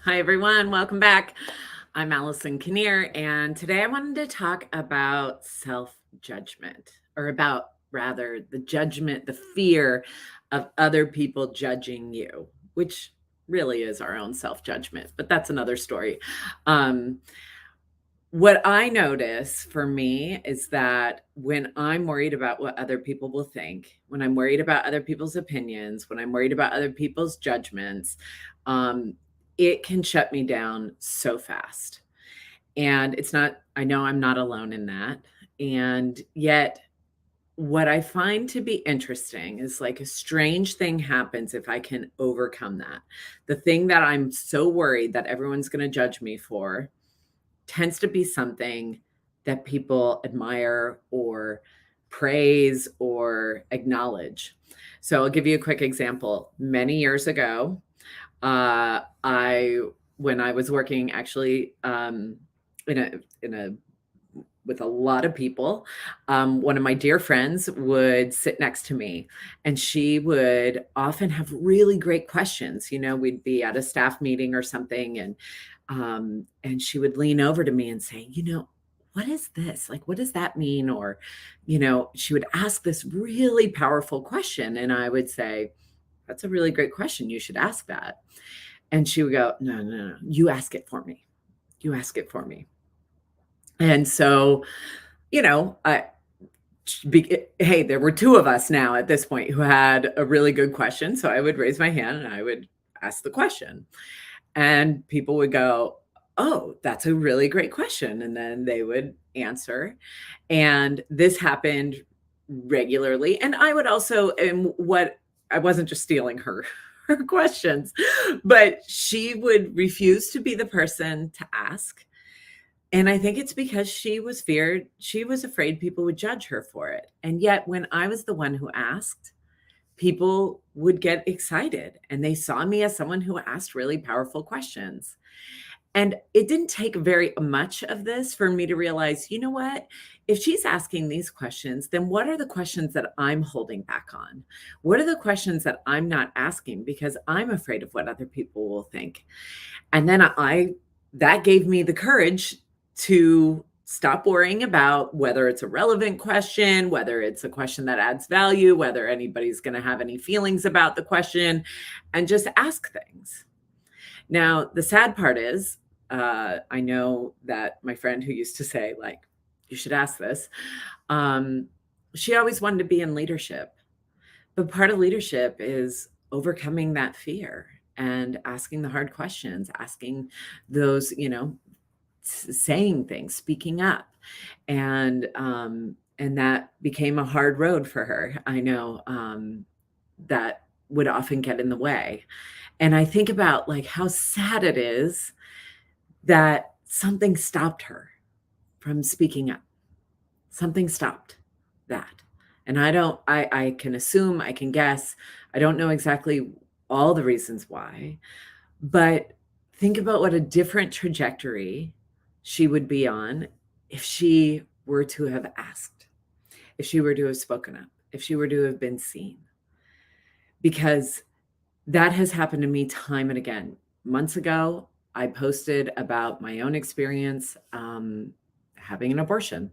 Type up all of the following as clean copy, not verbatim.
Hi, everyone. Welcome back. I'm Allison Kinnear, and today I wanted to talk about self judgment, or about rather the judgment, the fear of other people judging you, which really is our own self judgment, but that's another story. Um, what I notice for me is that when I'm worried about what other people will think, when I'm worried about other people's opinions, when I'm worried about other people's judgments, um, it can shut me down so fast. And it's not, I know I'm not alone in that. And yet, what I find to be interesting is like a strange thing happens if I can overcome that. The thing that I'm so worried that everyone's going to judge me for tends to be something that people admire or praise or acknowledge. So I'll give you a quick example. Many years ago, I when I was working actually in a with a lot of people, one of my dear friends would sit next to me, and she would often have really great questions. You know, we'd be at a staff meeting or something, and she would lean over to me and say, what is this? Like, what does that mean? Or, she would ask this really powerful question, and I would say, that's a really great question. You should ask that. And she would go, no, no, no, you ask it for me. You ask it for me. And so, I hey, there were two of us now at this point who had a really good question. So I would raise my hand and I would ask the question. And people would go, oh, that's a really great question. And then they would answer. And this happened regularly. And I would also, and what I wasn't just stealing her questions, but she would refuse to be the person to ask. And I think it's because she was afraid people would judge her for it. And yet, when I was the one who asked, people would get excited and they saw me as someone who asked really powerful questions. And it didn't take very much of this for me to realize, you know what? If she's asking these questions, then what are the questions that I'm holding back on? What are the questions that I'm not asking because I'm afraid of what other people will think? And then that gave me the courage to stop worrying about whether it's a relevant question, whether it's a question that adds value, whether anybody's going to have any feelings about the question, and just ask things. Now, the sad part is, I know that my friend who used to say, like, you should ask this, um, she always wanted to be in leadership. But part of leadership is overcoming that fear and asking the hard questions, asking those, saying things, speaking up. And that became a hard road for her. I know that would often get in the way. And I think about like how sad it is that something stopped her from speaking up. Something stopped that. And I can assume, I can guess. I don't know exactly all the reasons why, but think about what a different trajectory she would be on if she were to have asked, if she were to have spoken up, if she were to have been seen. Because that has happened to me time and again. Months ago, I posted about my own experience having an abortion.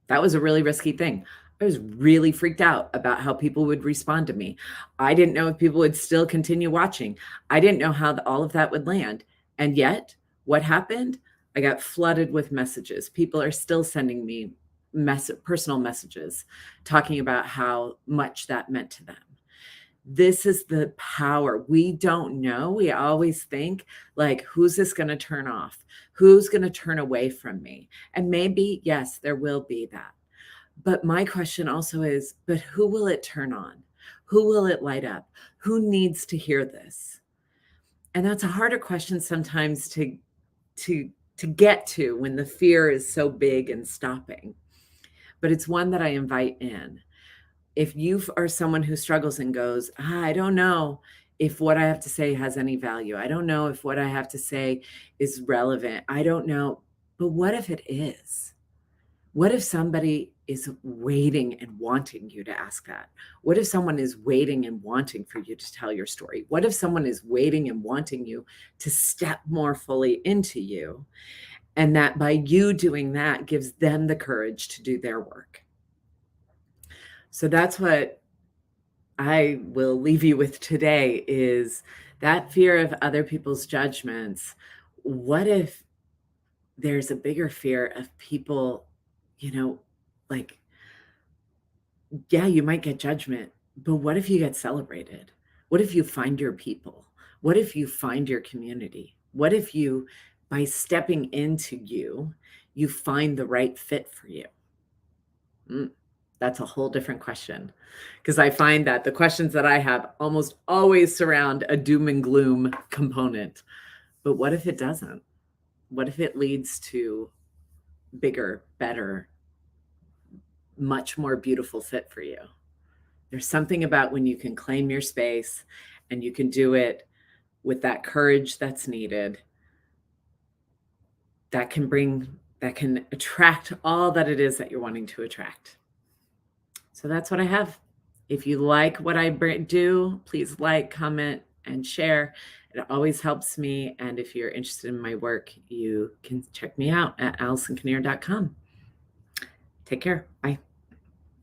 That was a really risky thing. I was really freaked out about how people would respond to me. I didn't know if people would still continue watching. I didn't know how all of that would land. And yet, what happened? I got flooded with messages. People are still sending me personal messages talking about how much that meant to them. This is the power. We don't know. We always think like, who's this going to turn off? Who's going to turn away from me? And maybe, yes, there will be that. But my question also is, but who will it turn on? Who will it light up? Who needs to hear this? And that's a harder question sometimes to to get to when the fear is so big and stopping. But it's one that I invite in. If you are someone who struggles and goes, I don't know if what I have to say has any value. I don't know if what I have to say is relevant. I don't know. But what if it is? What if somebody is waiting and wanting you to ask that? What if someone is waiting and wanting for you to tell your story? What if someone is waiting and wanting you to step more fully into you? And that by you doing that gives them the courage to do their work. So that's what I will leave you with today is that fear of other people's judgments. What if there's a bigger fear of people, you know, like, yeah, you might get judgment, but what if you get celebrated? What if you find your people? What if you find your community? What if you, by stepping into you, you find the right fit for you? That's a whole different question. Because I find that the questions that I have almost always surround a doom and gloom component. But what if it doesn't? What if it leads to bigger, better, much more beautiful fit for you? There's something about when you can claim your space and you can do it with that courage that's needed that can attract all that it is that you're wanting to attract. So that's what I have. If you like what I do, please like, comment, and share. It always helps me. And if you're interested in my work, you can check me out at AllisonKinnear.com. Take care. Bye.